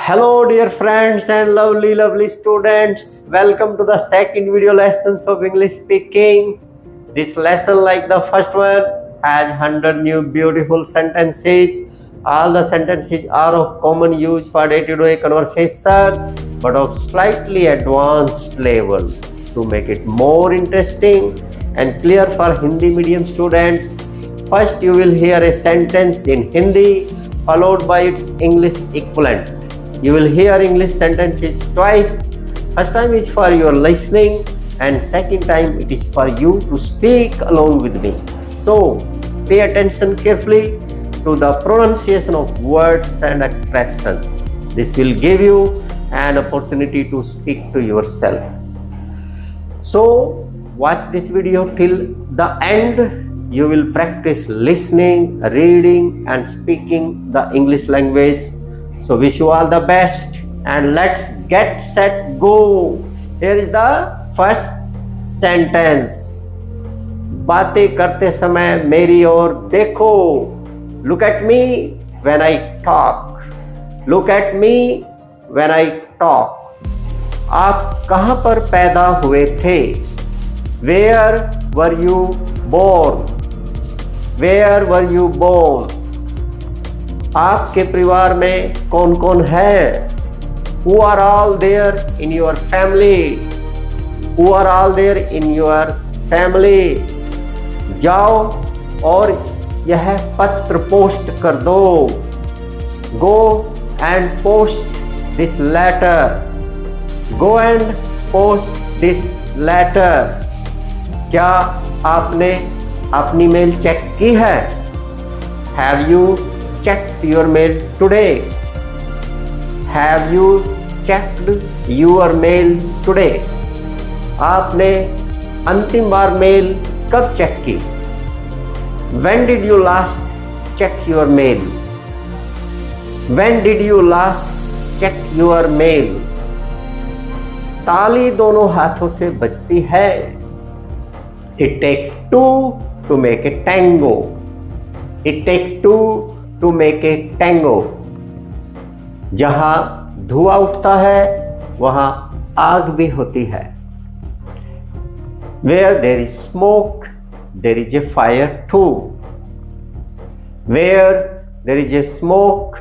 Hello dear friends and lovely students. Welcome to the second video lessons of English speaking. This lesson, like the first one, has 100 new beautiful sentences. All the sentences are of common use for day-to-day conversation, but of slightly advanced level. To make it more interesting and clear for Hindi medium students, first you will hear a sentence in Hindi followed by its English equivalent. You will hear English sentences twice. First time is for your listening and second time it is for you to speak along with me. So pay attention carefully to the pronunciation of words and expressions. This will give you an opportunity to speak to yourself. So watch this video till the end. You will practice listening, reading and speaking the English language. So wish you all the best and let's get set go. Here is the first sentence. बातें करते समय मेरी ओर देखो. Look at me when I talk. Look at me when I talk. आप कहाँ पर पैदा हुए थे? Where were you born? Where were you born? आपके परिवार में कौन कौन है? Who are all there in your family? Who are all there in your family? जाओ और यह पत्र पोस्ट कर दो. Go and post this letter. Go and post this letter. क्या आपने अपनी मेल चेक की है? Have you checked your mail today? Have you checked your mail today? आपने अंतिम बार मेल कब चेक की? When did you last check your mail? When did you last check your mail? ताली दोनों हाथों से बजती है. It takes two to make a tango. It takes two to make a tango. जहां धुआं उठता है वहां आग भी होती है. Where there is smoke, there is a fire too. Where there is a smoke,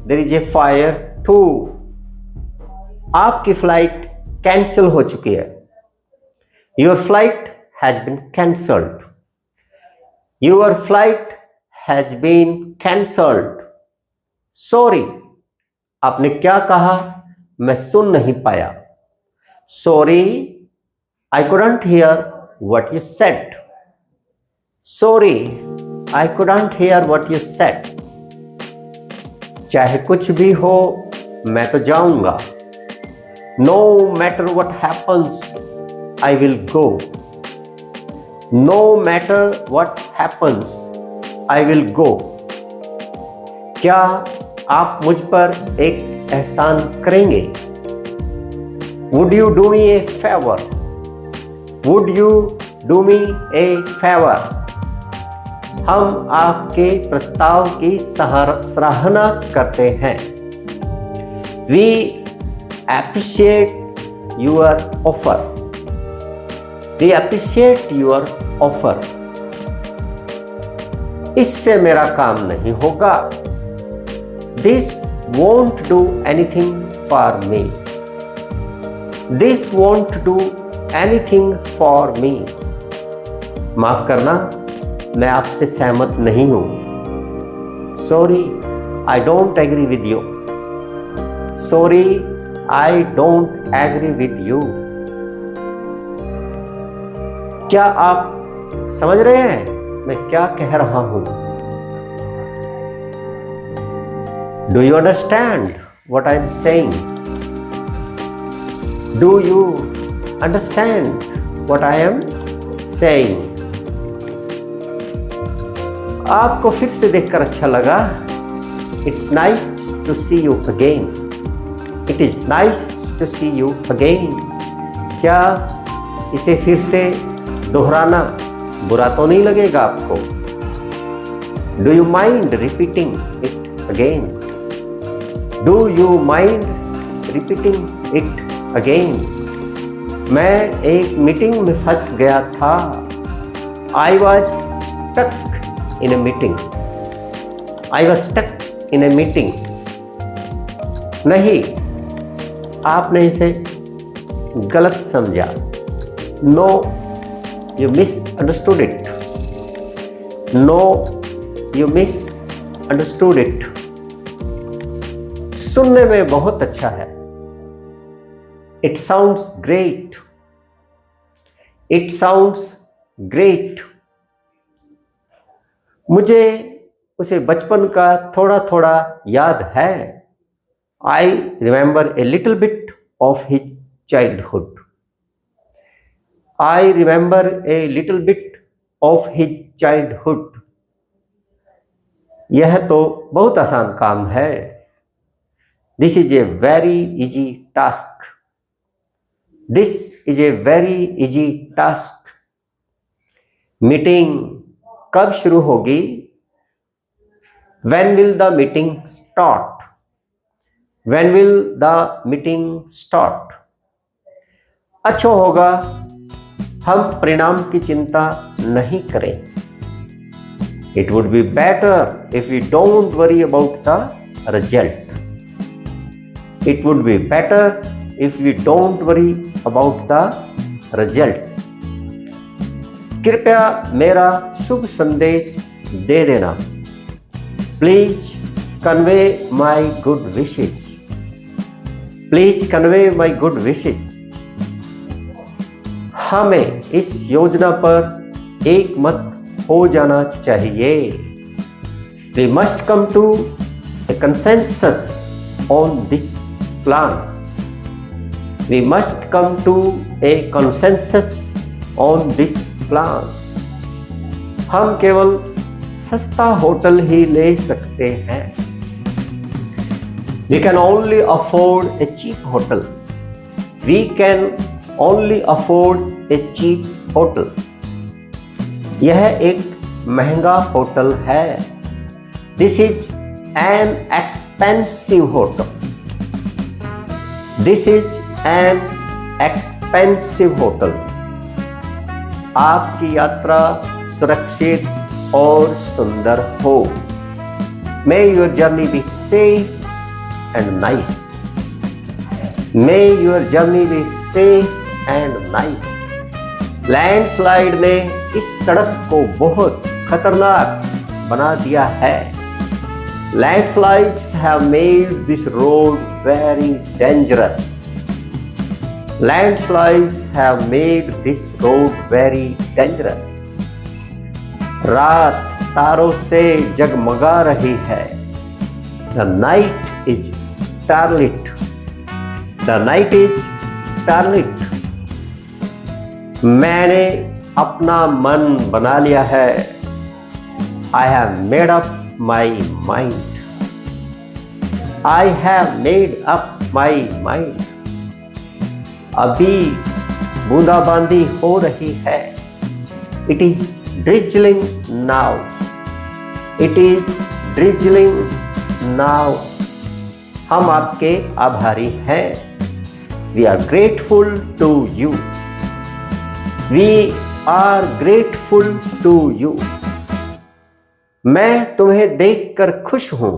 there is a fire too. आपकी फ्लाइट कैंसिल हो चुकी है. Your flight has been cancelled. Your flight has been cancelled. Sorry. आपने क्या कहा? मैं सुन नहीं पाया. Sorry, I couldn't hear what you said. Sorry, I couldn't hear what you said. चाहे कुछ भी हो, मैं तो जाऊंगा. No matter what happens, I will go. No matter what happens, I will go. क्या आप मुझ पर एक एहसान करेंगे? Would you do me a favor? Would you do me a favor? हम आपके प्रस्ताव की सराहना करते हैं. We appreciate your offer. We appreciate your offer. इससे मेरा काम नहीं होगा. This won't do anything for me. This won't do anything for me. माफ करना, मैं आपसे सहमत नहीं हूं. Sorry, I don't agree with you. Sorry, I don't agree with you. क्या आप समझ रहे हैं मैं क्या कह रहा हूं? Do you understand what I am saying? Do you understand what I am saying? आपको फिर से देखकर अच्छा लगा. It's nice to see you again. It is nice to see you again. क्या इसे फिर से दोहराना बुरा तो नहीं लगेगा आपको? Do you mind repeating it again? Do you mind repeating it again? मैं एक मीटिंग में फंस गया था। I was stuck in a meeting. I was stuck in a meeting. नहीं, आपने इसे गलत समझा। No, you misunderstood it. No, you misunderstood it. सुनने में बहुत अच्छा है। It sounds great. It sounds great. मुझे उसे बचपन का थोड़ा थोड़ा याद है। I remember a little bit of his childhood. I remember a little bit of his childhood. यह तो बहुत आसान काम है। This is a very easy task. This is a very easy task. Meeting कब शुरू होगी? When will the meeting start? When will the meeting start? अच्छा होगा हम परिणाम की चिंता नहीं करें। It would be better if we don't worry about the result. It would be better if we don't worry about the result. कृपया मेरा शुभ संदेश दे देना। Please convey my good wishes. Please convey my good wishes. हमें इस योजना पर एक मत हो जाना चाहिए। We must come to a consensus on this plan. We must come to a consensus on this plan. हम केवल सस्ता होटल ही ले सकते हैं। We can only afford a cheap hotel. We can only afford a cheap hotel. यह एक महंगा hotel है। This is an expensive hotel. This is an expensive hotel. आपकी यात्रा सुरक्षित और सुंदर हो। May your journey be safe and nice. May your journey be safe and nice. Landslide ने इस सड़क को बहुत खतरनाक बना दिया है। Landslides have made this road very dangerous. Landslides have made this road very dangerous. रात तारों से जगमगा रही है। The night is starlit. The night is starlit. मैंने अपना मन बना लिया है। I have made up my mind. I have made up my mind. अभी बूंदाबांदी हो रही है। It is drizzling now. It is drizzling now. हम आपके आभारी हैं। We are grateful to you. We are grateful to you. मैं तुम्हें देखकर खुश हूं।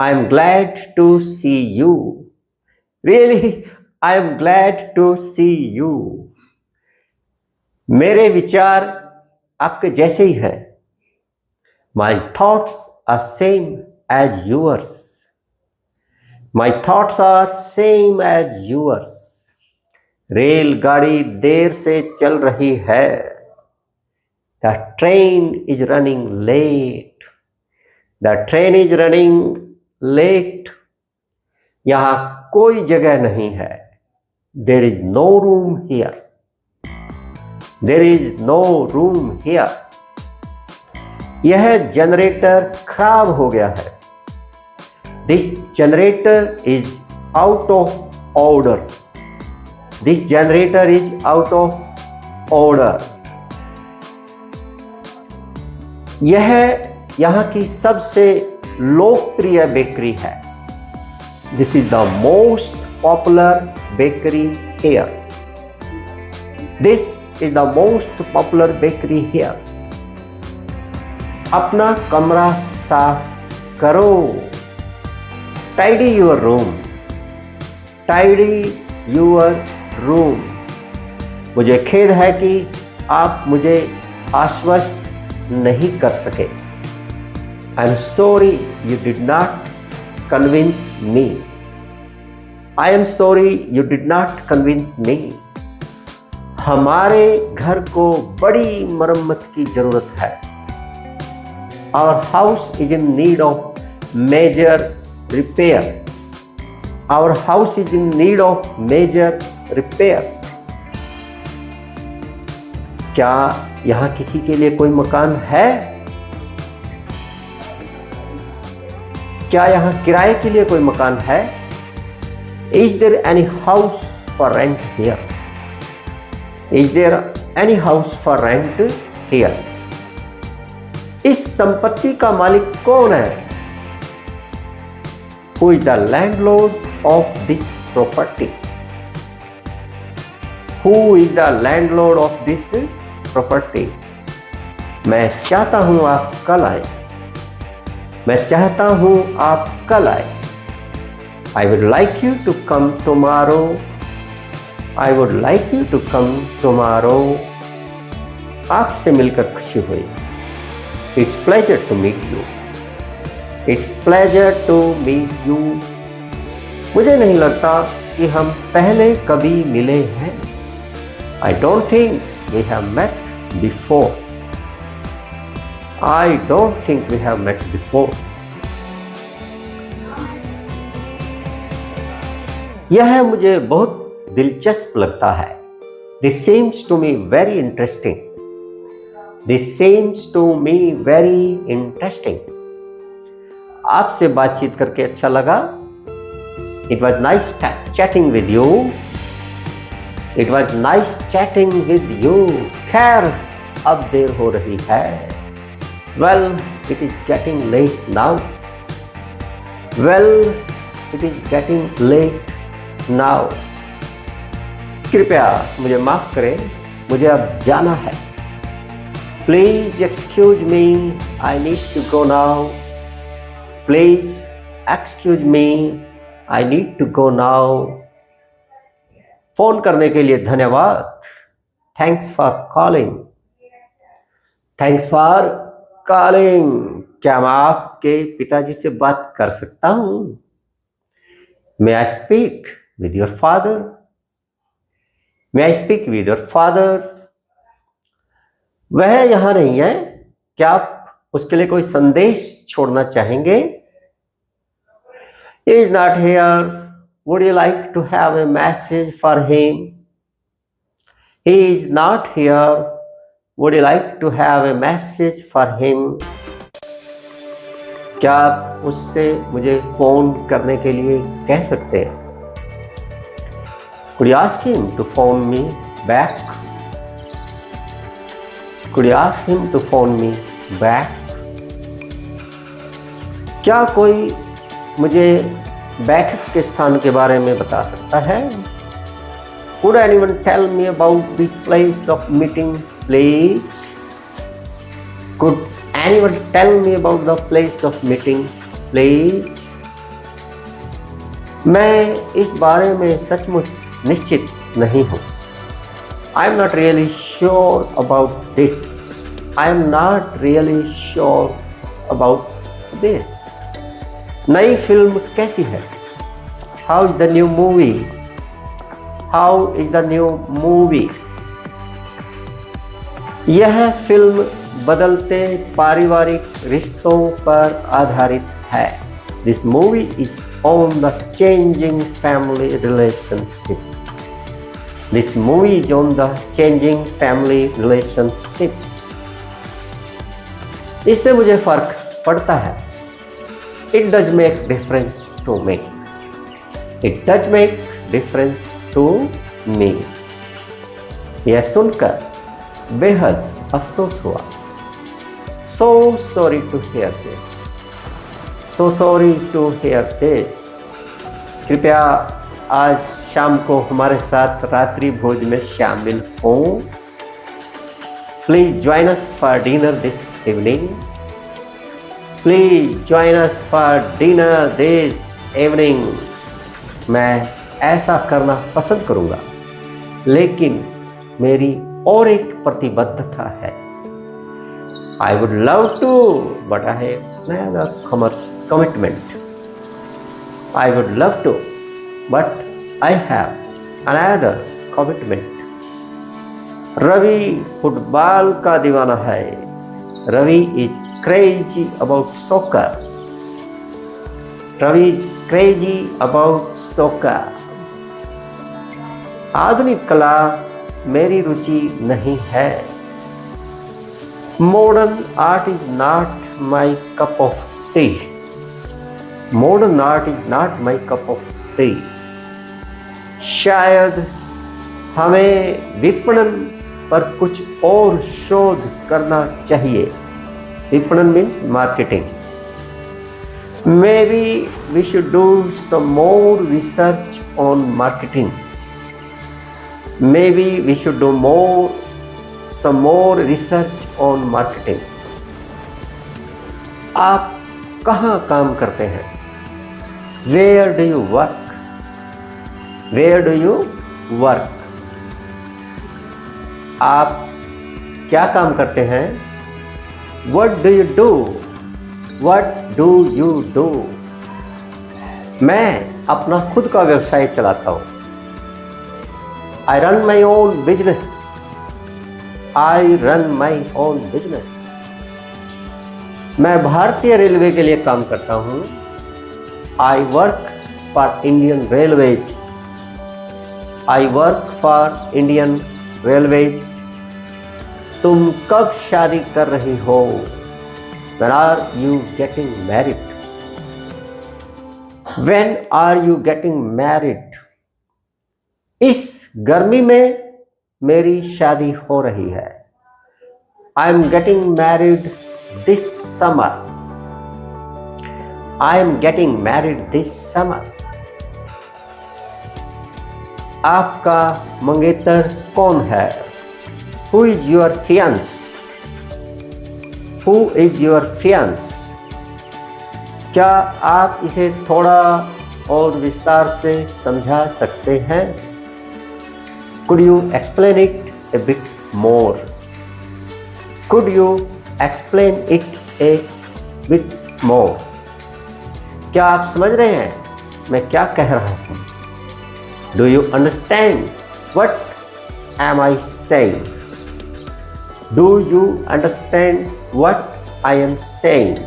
I am glad to see you. Really, I am glad to see you. मेरे विचार आपके जैसे ही है। My thoughts are same as yours. My thoughts are same as yours. रेलगाड़ी देर से चल रही है। The train is running late. The train is running late. यहाँ कोई जगह नहीं है। There is no room here. There is no room here. यह जनरेटर खराब हो गया है। This generator is out of order. This generator is out of order. यह यहाँ की सबसे लोकप्रिय बेकरी है। This is the most popular bakery here. This is the most popular bakery here. अपना कमरा साफ करो. Tidy your room. Tidy your room. मुझे खेद है कि आप मुझे आश्वस्त नहीं कर सके. I am sorry you did not convince me. I am sorry you did not convince me. हमारे घर को बड़ी मरम्मत की जरूरत है. Our house is in need of major repair. Our house is in need of major repair. क्या यहाँ किसी के लिए कोई मकान है? क्या यहाँ किराए के लिए कोई मकान है? Is there any house for rent here? Is there any house for rent here? इस संपत्ति का मालिक कौन है? Who is the landlord of this property? Who is the landlord of this property? मैं चाहता हूं आप कल आए. मैं चाहता हूं आप कल आए. I would like you to come tomorrow. I would like you to come tomorrow. आपसे मिलकर खुशी हुई. It's pleasure to meet you. It's pleasure to meet you. मुझे नहीं लगता कि हम पहले कभी मिले हैं. I don't think we have met before. I don't think we have met before. यह मुझे बहुत दिलचस्प लगता है. This seems to me very interesting. This seems to me very interesting. आपसे बातचीत करके अच्छा लगा. It was nice chatting with you. It was nice chatting with you. खैर अब देर हो रही है. Well, it is getting late now. Well, it is getting late now. कृपया मुझे माफ करें, मुझे अब जाना है. Please excuse me, I need to go now. Please excuse me, I need to go now. Phone करने के लिए धन्यवाद. Thanks for calling. Thanks for calling. क्या मैं आपके पिताजी से बात कर सकता हूं? May I speak with your father? May I speak with your father? वह यहाँ नहीं है. क्या आप उसके लिए कोई संदेश छोड़ना चाहेंगे? He is not here. Would you like to have a message for him? He is not here. Would you like to have a message for him? क्या आप उससे मुझे फोन करने के लिए कह सकते हैं? Could you ask him to phone me back? Could you ask him to phone me back? क्या कोई मुझे बैठक के स्थान के बारे में बता सकता है? Could anyone tell me about the place of meeting, please? Could anyone tell me about the place of meeting, please? मैं इस बारे में सचमुच निश्चित नहीं हूँ. I am not really sure about this. I am not really sure about this. नई film कैसी है? How is the new movie? How is the new movie? यह फिल्म बदलते पारिवारिक रिश्तों पर आधारित है. This movie is on the changing family relationships. This movie is on the changing family relationship. इससे मुझे फर्क पड़ता है. It does make difference to me. It does make difference to me. यह सुनकर बेहद अफसोस हुआ. So sorry to hear this. So sorry to hear this. कृपया आज शाम को हमारे साथ रात्रि भोज में शामिल हों। Please join us for dinner this evening. Please join us for dinner this evening. मैं ऐसा करना पसंद करूंगा, लेकिन मेरी और एक प्रतिबद्धता है। I would love to, but I have another commitment. I would love to, but I have another commitment. Ravi football का दीवाना है। Ravi is crazy about soccer. Ravi is crazy about soccer. आधुनिक कला मेरी रुचि नहीं है। Modern art is not my cup of tea. Modern art is not my cup of tea. शायद हमें विपणन पर कुछ और शोध करना चाहिए। विपणन means marketing. Maybe we should do some more research on marketing. Maybe we should do some more research on marketing. आप कहाँ काम करते हैं? Where do you work? Where do you work? आप क्या काम करते हैं? What do you do? What do you do? मैं अपना खुद का व्यवसाय चलाता हूँ। I run my own business. I run my own business. मैं भारतीय रेलवे के लिए काम करता हूँ। I work for Indian Railways. I work for Indian Railways. तुम कब शादी कर रही हो? When are you getting married? When are you getting married? इस गर्मी में मेरी शादी हो रही है। I am getting married this summer. I am getting married this summer. आपका मंगेतर कौन है? Who is your fiance? Who is your fiance? क्या आप इसे थोड़ा और विस्तार से समझा सकते हैं? Could you explain it a bit more? Could you explain it a bit more? क्या आप समझ रहे हैं मैं क्या कह रहा हूँ? Do you understand what am I saying? Do you understand what I am saying?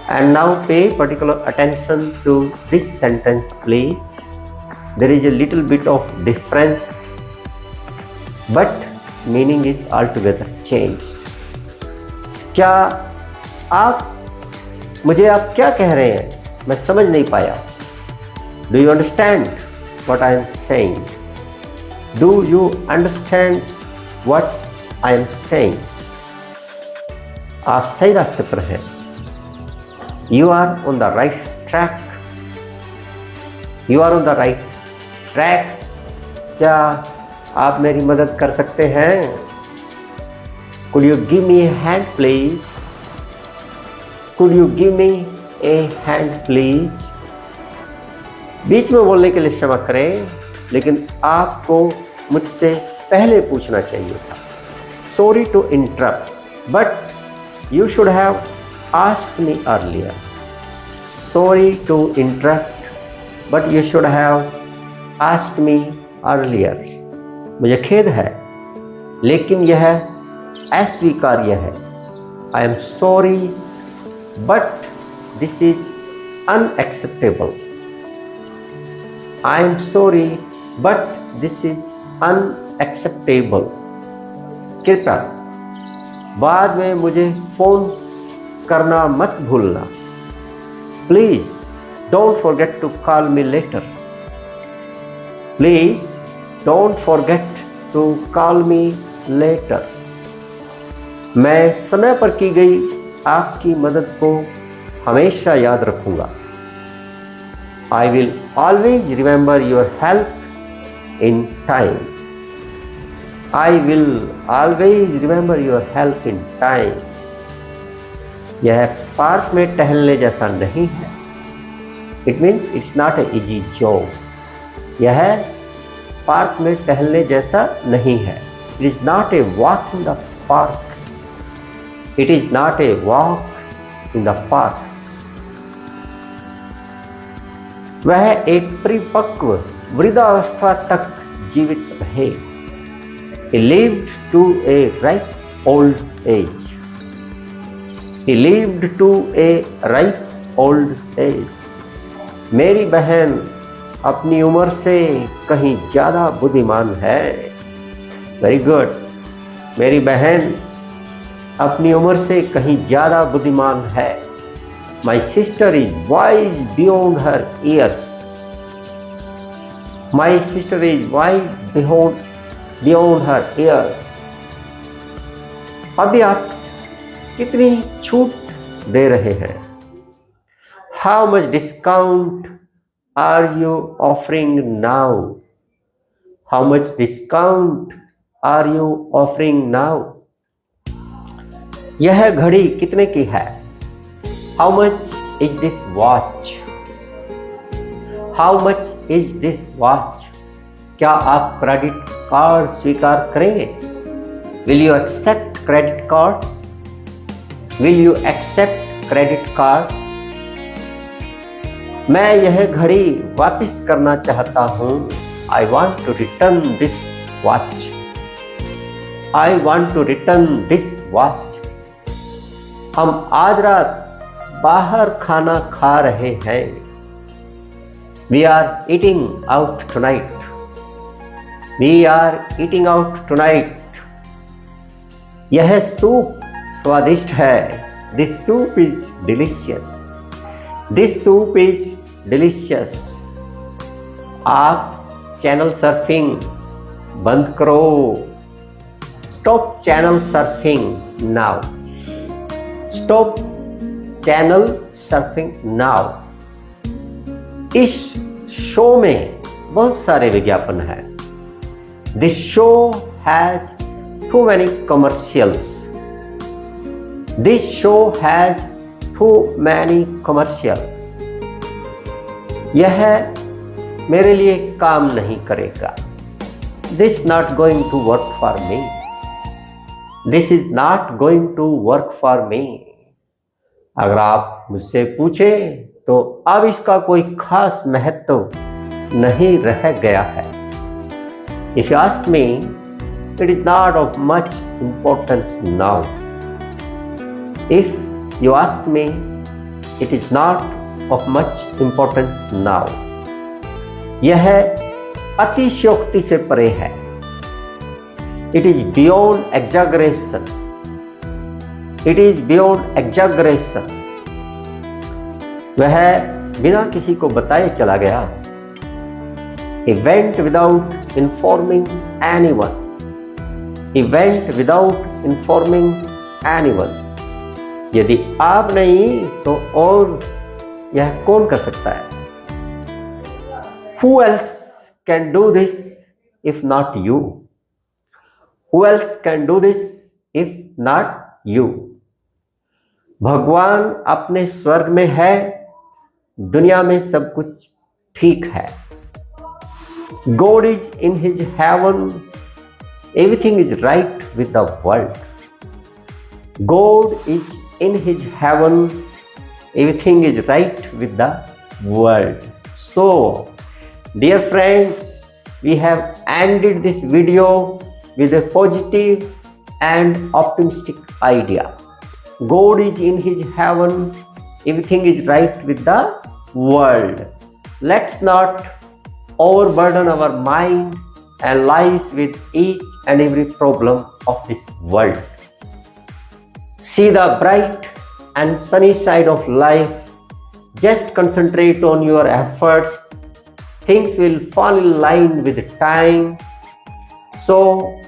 And now pay particular attention to this sentence, please. There is a little bit of difference, but meaning is altogether changed. क्या आप क्या कह रहे हैं? मैं समझ नहीं पाया। Do you understand what I am saying? Do you understand what I am saying? आप सही रास्ते पर हैं। You are on the right track. You are on the right track. क्या आप मेरी मदद कर सकते हैं? Could you give me a hand, please? Could you give me a hand, please? बीच में बोलने के लिए क्षमा करें, लेकिन आपको मुझसे पहले पूछना चाहिए था। Sorry to interrupt, but you should have asked me earlier. Sorry to interrupt, but you should have asked me earlier. मुझे खेद है, लेकिन यह अस्वीकार्य है। I am sorry, but this is unacceptable. I am sorry, but this is unacceptable. कृपया बाद में मुझे फोन करना मत भूलना। Please don't forget to call me later. Please don't forget to call me later. मैं समय पर की गई आपकी मदद को हमेशा याद रखूंगा। I will always remember your help in time. I will always remember your help in time. यह पार्क में टहलने जैसा नहीं है. It means it's not an easy job. यह पार्क में टहलने जैसा नहीं है. It is not a walk in the park. It is not a walk in the park. वह एक परिपक्व वृद्धावस्था तक जीवित रहे. He lived to a ripe old age. He lived to a ripe old age. मेरी बहन अपनी उम्र से कहीं ज़्यादा बुद्धिमान है. Very good. मेरी बहन अपनी उम्र से कहीं ज़्यादा बुद्धिमान है. My sister is wise beyond her years. My sister is wise beyond her years. अभी आप कितनी छूट दे रहे हैं? How much discount are you offering now? How much discount are you offering now? यह घड़ी कितने की है? How much is this watch? How much is this watch? क्या आप क्रेडिट कार्ड स्वीकार करेंगे? Will you accept credit cards? Will you accept credit cards? मैं यह घड़ी वापस करना चाहता हूँ. I want to return this watch. I want to return this watch. हम आज रात बाहर खाना खा रहे हैं. We are eating out tonight. We are eating out tonight. यह सूप स्वादिष्ट है. This soup is delicious. This soup is delicious. आप चैनल सर्फिंग बंद करो. Stop channel surfing now. Stop channel surfing now. इस शो में बहुत सारे विज्ञापन हैं. This show has too many commercials. This show has too many commercials. यह मेरे लिए काम नहीं करेगा. This not going to work for me. This is not going to work for me. अगर आप मुझसे पूछें तो अब इसका कोई खास महत्व नहीं रह गया है. If you ask me, it is not of much importance now. If you ask me, it is not of much importance now. यह अतिशयोक्ति से परे है. It is beyond exaggeration. It is beyond exaggeration. वह बिना किसी को बताए चला गया. He went without informing anyone. He went without informing anyone. यदि आप नहीं तो और यह कौन कर सकता है? Who else can do this if not you? Who else can do this if not you? भगवान अपने स्वर्ग में है. दुनिया में सब कुछ ठीक है. God is in his heaven. Everything is right with the world. God is in his heaven. Everything is right with the world. So, dear friends, we have ended this video with a positive and optimistic idea. God is in his heaven. Everything is right with the world. Let's not overburden our mind and lives with each and every problem of this world. See the bright and sunny side of life. Just concentrate on your efforts. Things will fall in line with time. So,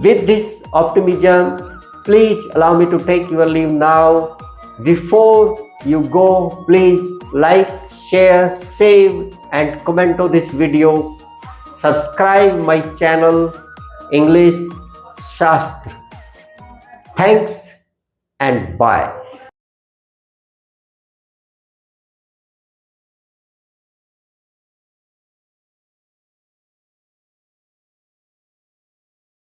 with this optimism, please allow me to take your leave now. Before you go, please like, share, save and comment to this video. Subscribe my channel English Shastra. Thanks and bye.